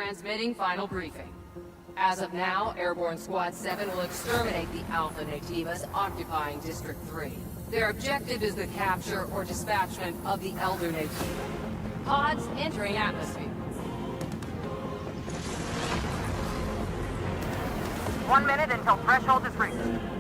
Transmitting final briefing. As of now, Airborne Squad 7 will exterminate the Alpha Nativas occupying District 3. Their objective is the capture or dispatchment of the Elder Nativa. Pods entering atmosphere. 1 minute until threshold is reached.